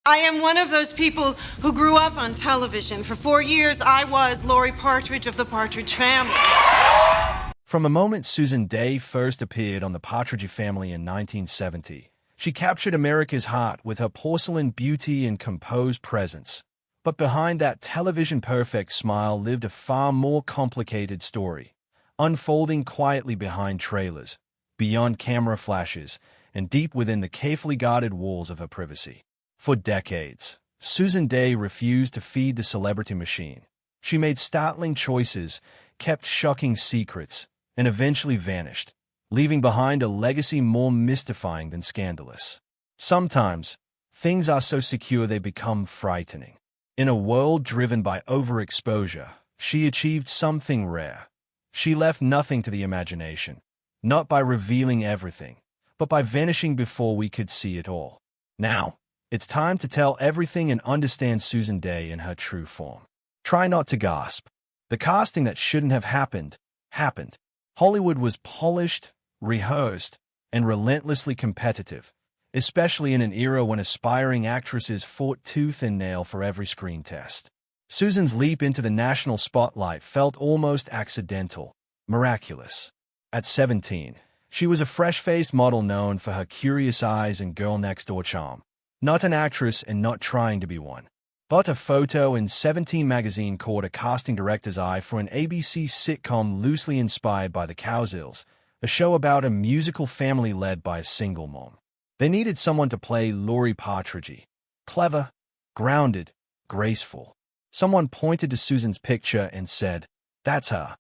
I am one of those people who grew up on television. For 4 years, I was Laurie Partridge of the Partridge Family. From the moment Susan Dey first appeared on the Partridge Family in 1970, she captured America's heart with her porcelain beauty and composed presence. But behind that television-perfect smile lived a far more complicated story, unfolding quietly behind trailers, beyond camera flashes, and deep within the carefully guarded walls of her privacy. For decades, Susan Dey refused to feed the celebrity machine. She made startling choices, kept shocking secrets, and eventually vanished, leaving behind a legacy more mystifying than scandalous. Sometimes, things are so secure they become frightening. In a world driven by overexposure, she achieved something rare. She left nothing to the imagination, not by revealing everything, but by vanishing before we could see it all. Now, it's time to tell everything and understand Susan Dey in her true form. Try not to gasp. The casting that shouldn't have happened, happened. Hollywood was polished, rehearsed, and relentlessly competitive, especially in an era when aspiring actresses fought tooth and nail for every screen test. Susan's leap into the national spotlight felt almost accidental, miraculous. At 17, she was a fresh-faced model known for her curious eyes and girl-next-door charm. Not an actress and not trying to be one. But a photo in 17 magazine caught a casting director's eye for an ABC sitcom loosely inspired by the Cowsills, a show about a musical family led by a single mom. They needed someone to play Laurie Partridge. Clever, grounded, graceful. Someone pointed to Susan's picture and said, "That's her."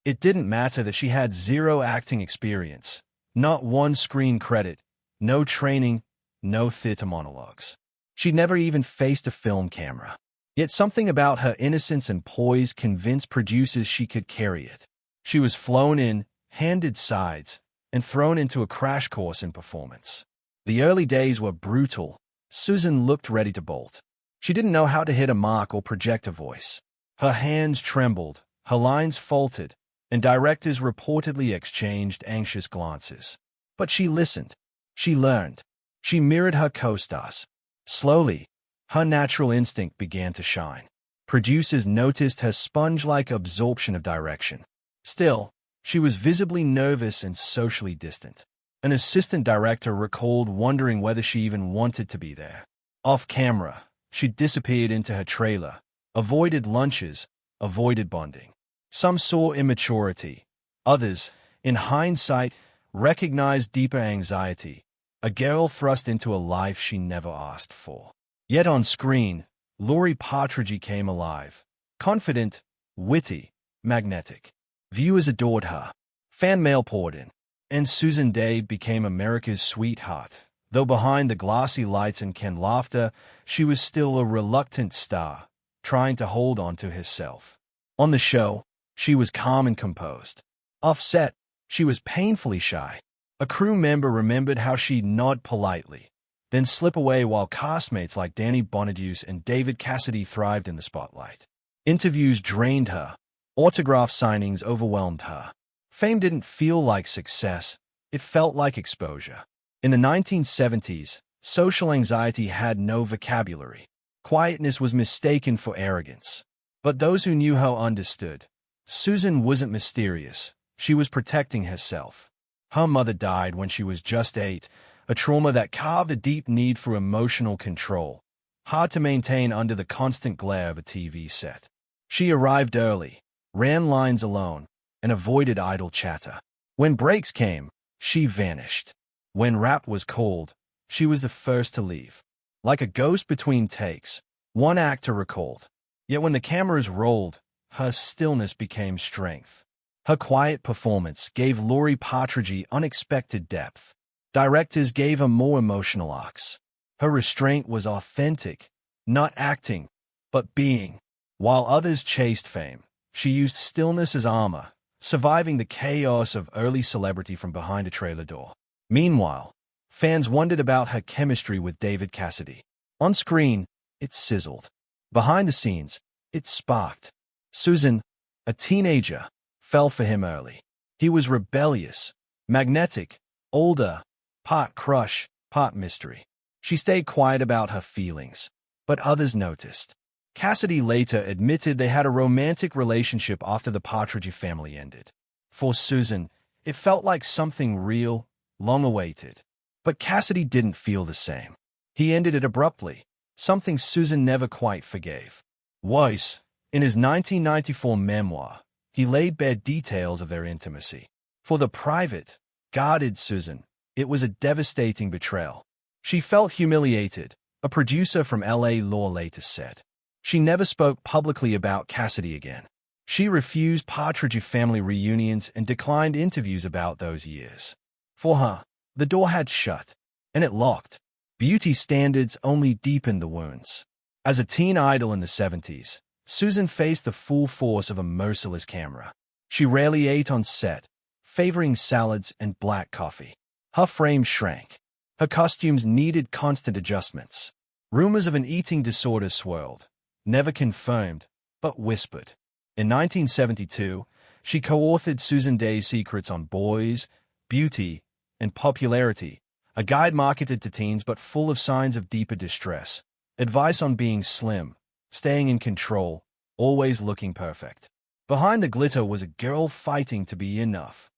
It didn't matter that she had zero acting experience, not one screen credit, no training, no theater monologues. She'd never even faced a film camera. Yet something about her innocence and poise convinced producers she could carry it. She was flown in, handed sides, and thrown into a crash course in performance. The early days were brutal. Susan looked ready to bolt. She didn't know how to hit a mark or project a voice. Her hands trembled, her lines faltered, and directors reportedly exchanged anxious glances. But she listened. She learned. She mirrored her co-stars. Slowly, her natural instinct began to shine. Producers noticed her sponge-like absorption of direction. Still, she was visibly nervous and socially distant. An assistant director recalled wondering whether she even wanted to be there. Off camera, she disappeared into her trailer, avoided lunches, avoided bonding. Some saw immaturity. Others, in hindsight, recognized deeper anxiety. A girl thrust into a life she never asked for. Yet on screen, Laurie Partridge came alive. Confident, witty, magnetic. Viewers adored her. Fan mail poured in. And Susan Dey became America's sweetheart. Though behind the glassy lights and canned laughter, she was still a reluctant star, trying to hold on to herself. On the show, she was calm and composed. Off set, she was painfully shy. A crew member remembered how she'd nod politely, then slip away while castmates like Danny Bonaduce and David Cassidy thrived in the spotlight. Interviews drained her. Autograph signings overwhelmed her. Fame didn't feel like success. It felt like exposure. In the 1970s, social anxiety had no vocabulary. Quietness was mistaken for arrogance. But those who knew her understood. Susan wasn't mysterious. She was protecting herself. Her mother died when she was just 8, a trauma that carved a deep need for emotional control, hard to maintain under the constant glare of a TV set. She arrived early, ran lines alone, and avoided idle chatter. When breaks came, she vanished. When rap was called, she was the first to leave. Like a ghost between takes, one actor recalled. Yet when the cameras rolled, her stillness became strength. Her quiet performance gave Laurie Partridge unexpected depth. Directors gave her more emotional arcs. Her restraint was authentic, not acting, but being. While others chased fame, she used stillness as armor, surviving the chaos of early celebrity from behind a trailer door. Meanwhile, fans wondered about her chemistry with David Cassidy. On screen, it sizzled. Behind the scenes, it sparked. Susan, a teenager, fell for him early. He was rebellious, magnetic, older, part crush, part mystery. She stayed quiet about her feelings, but others noticed. Cassidy later admitted they had a romantic relationship after the Partridge family ended. For Susan, it felt like something real, long-awaited. But Cassidy didn't feel the same. He ended it abruptly, something Susan never quite forgave. Weiss, in his 1994 memoir, he laid bare details of their intimacy. For the private, guarded Susan, it was a devastating betrayal. She felt humiliated, a producer from L.A. Law later said. She never spoke publicly about Cassidy again. She refused Partridge family reunions and declined interviews about those years. For her, the door had shut, and it locked. Beauty standards only deepened the wounds. As a teen idol in the 70s, Susan faced the full force of a merciless camera. She rarely ate on set, favoring salads and black coffee. Her frame shrank. Her costumes needed constant adjustments. Rumors of an eating disorder swirled, never confirmed, but whispered. In 1972, she co-authored Susan Day's Secrets on Boys, Beauty, and Popularity, a guide marketed to teens but full of signs of deeper distress. Advice on being slim, staying in control, always looking perfect. Behind the glitter was a girl fighting to be enough.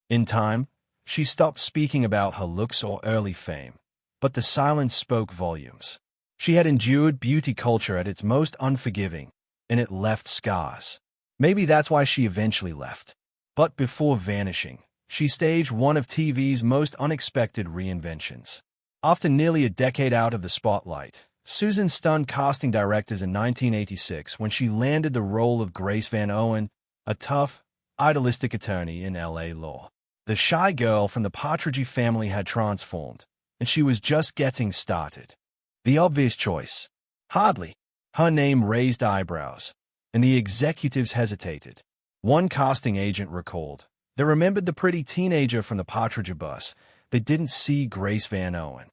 In time, she stopped speaking about her looks or early fame, but the silence spoke volumes. She had endured beauty culture at its most unforgiving, and it left scars. Maybe that's why she eventually left. But before vanishing, she staged one of TV's most unexpected reinventions. After nearly a decade out of the spotlight, Susan stunned casting directors in 1986 when she landed the role of Grace Van Owen, a tough, idealistic attorney in L.A. Law. The shy girl from the Partridge family had transformed, and she was just getting started. The obvious choice? Hardly. Her name raised eyebrows, and the executives hesitated. One casting agent recalled, they remembered the pretty teenager from the Partridge bus. They didn't see Grace Van Owen.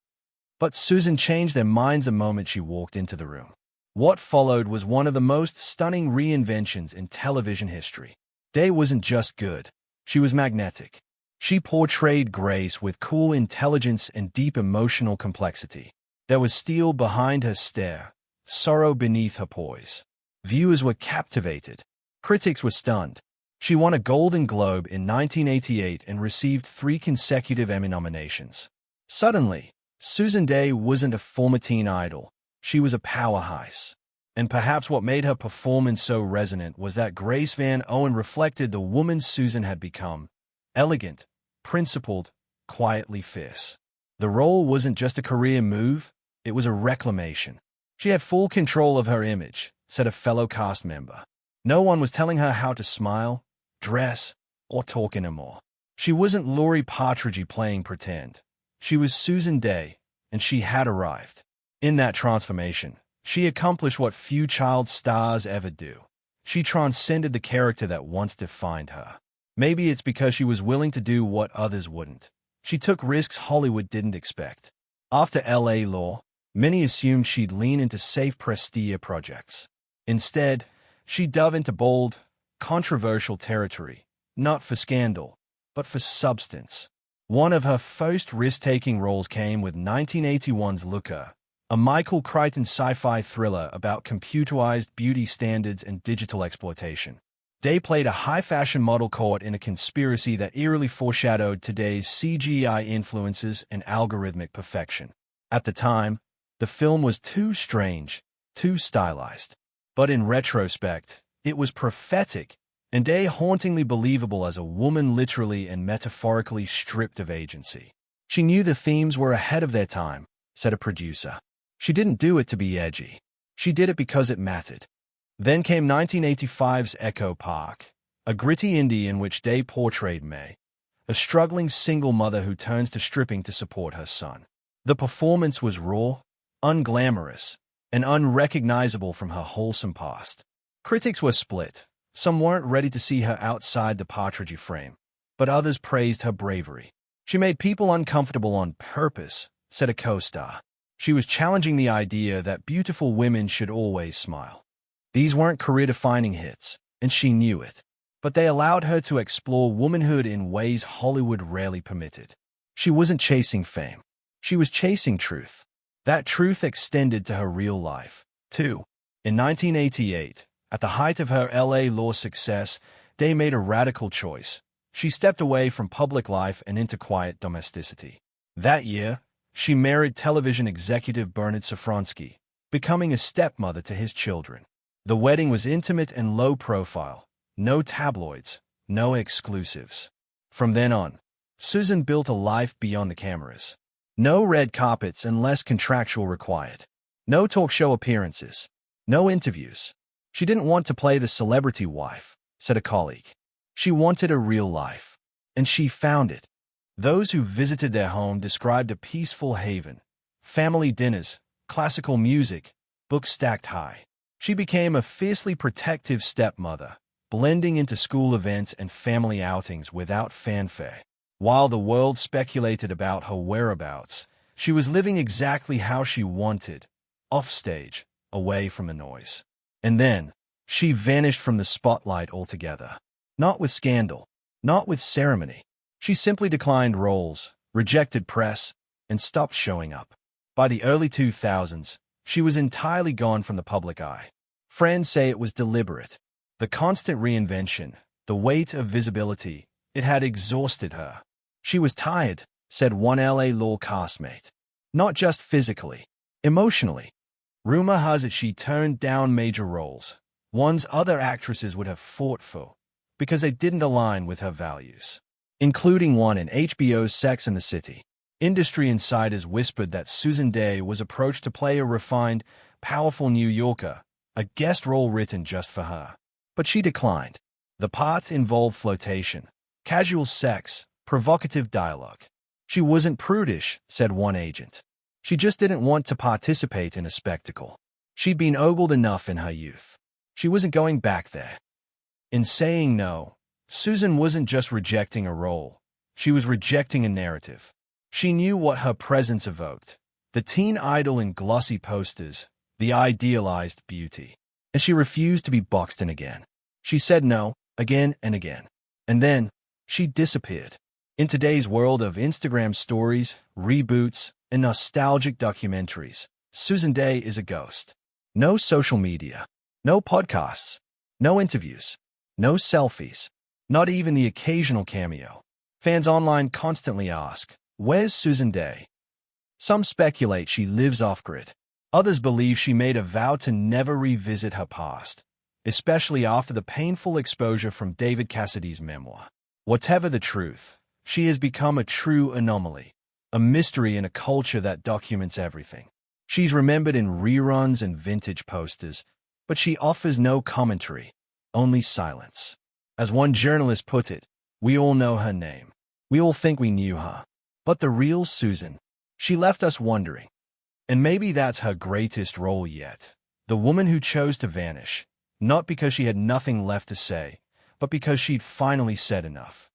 But Susan changed their minds the moment she walked into the room. What followed was one of the most stunning reinventions in television history. Day wasn't just good. She was magnetic. She portrayed Grace with cool intelligence and deep emotional complexity. There was steel behind her stare, sorrow beneath her poise. Viewers were captivated. Critics were stunned. She won a Golden Globe in 1988 and received 3 consecutive Emmy nominations. Suddenly, Susan Day wasn't a former teen idol. She was a powerhouse. And perhaps what made her performance so resonant was that Grace Van Owen reflected the woman Susan had become. Elegant, principled, quietly fierce. The role wasn't just a career move, it was a reclamation. She had full control of her image, said a fellow cast member. No one was telling her how to smile, dress, or talk anymore. She wasn't Laurie Partridge playing pretend. She was Susan Day, and she had arrived. In that transformation, she accomplished what few child stars ever do. She transcended the character that once defined her. Maybe it's because she was willing to do what others wouldn't. She took risks Hollywood didn't expect. After L.A. Law, many assumed she'd lean into safe prestige projects. Instead, she dove into bold, controversial territory, not for scandal, but for substance. One of her first risk-taking roles came with 1981's Looker, a Michael Crichton sci-fi thriller about computerized beauty standards and digital exploitation. Day played a high-fashion model caught in a conspiracy that eerily foreshadowed today's CGI influences and algorithmic perfection. At the time, the film was too strange, too stylized. But in retrospect, it was prophetic, and Day hauntingly believable as a woman literally and metaphorically stripped of agency. She knew the themes were ahead of their time, said a producer. She didn't do it to be edgy. She did it because it mattered. Then came 1985's Echo Park, a gritty indie in which Day portrayed May, a struggling single mother who turns to stripping to support her son. The performance was raw, unglamorous, and unrecognizable from her wholesome past. Critics were split. Some weren't ready to see her outside the Partridge frame, but others praised her bravery. She made people uncomfortable on purpose, said a co-star. She was challenging the idea that beautiful women should always smile. These weren't career-defining hits, and she knew it. But they allowed her to explore womanhood in ways Hollywood rarely permitted. She wasn't chasing fame. She was chasing truth. That truth extended to her real life, too. In 1988, at the height of her LA law success, Day made a radical choice. She stepped away from public life and into quiet domesticity. That year, she married television executive Bernard Safransky, becoming a stepmother to his children. The wedding was intimate and low profile. No tabloids, no exclusives. From then on, Susan built a life beyond the cameras. No red carpets and less contractual required. No talk show appearances. No interviews. She didn't want to play the celebrity wife, said a colleague. She wanted a real life. And she found it. Those who visited their home described a peaceful haven. Family dinners, classical music, books stacked high. She became a fiercely protective stepmother, blending into school events and family outings without fanfare. While the world speculated about her whereabouts, she was living exactly how she wanted, offstage, away from the noise. And then, she vanished from the spotlight altogether. Not with scandal, not with ceremony. She simply declined roles, rejected press, and stopped showing up. By the early 2000s, she was entirely gone from the public eye. Friends say it was deliberate. The constant reinvention, the weight of visibility, it had exhausted her. She was tired, said one LA law castmate. Not just physically, emotionally. Rumor has it she turned down major roles, ones other actresses would have fought for, because they didn't align with her values, including one in HBO's Sex and the City. Industry insiders whispered that Susan Day was approached to play a refined, powerful New Yorker, a guest role written just for her. But she declined. The part involved flirtation, casual sex, provocative dialogue. She wasn't prudish, said one agent. She just didn't want to participate in a spectacle. She'd been ogled enough in her youth. She wasn't going back there. In saying no, Susan wasn't just rejecting a role. She was rejecting a narrative. She knew what her presence evoked. The teen idol in glossy posters, the idealized beauty. And she refused to be boxed in again. She said no, again and again. And then, she disappeared. In today's world of Instagram stories, reboots, and nostalgic documentaries, Susan Day is a ghost. No social media, no podcasts, no interviews, no selfies, not even the occasional cameo. Fans online constantly ask, "Where's Susan Day?" Some speculate she lives off-grid. Others believe she made a vow to never revisit her past, especially after the painful exposure from David Cassidy's memoir. Whatever the truth, she has become a true anomaly, a mystery in a culture that documents everything. She's remembered in reruns and vintage posters, but she offers no commentary, only silence. As one journalist put it, we all know her name. We all think we knew her. But the real Susan, she left us wondering. And maybe that's her greatest role yet. The woman who chose to vanish, not because she had nothing left to say, but because she'd finally said enough.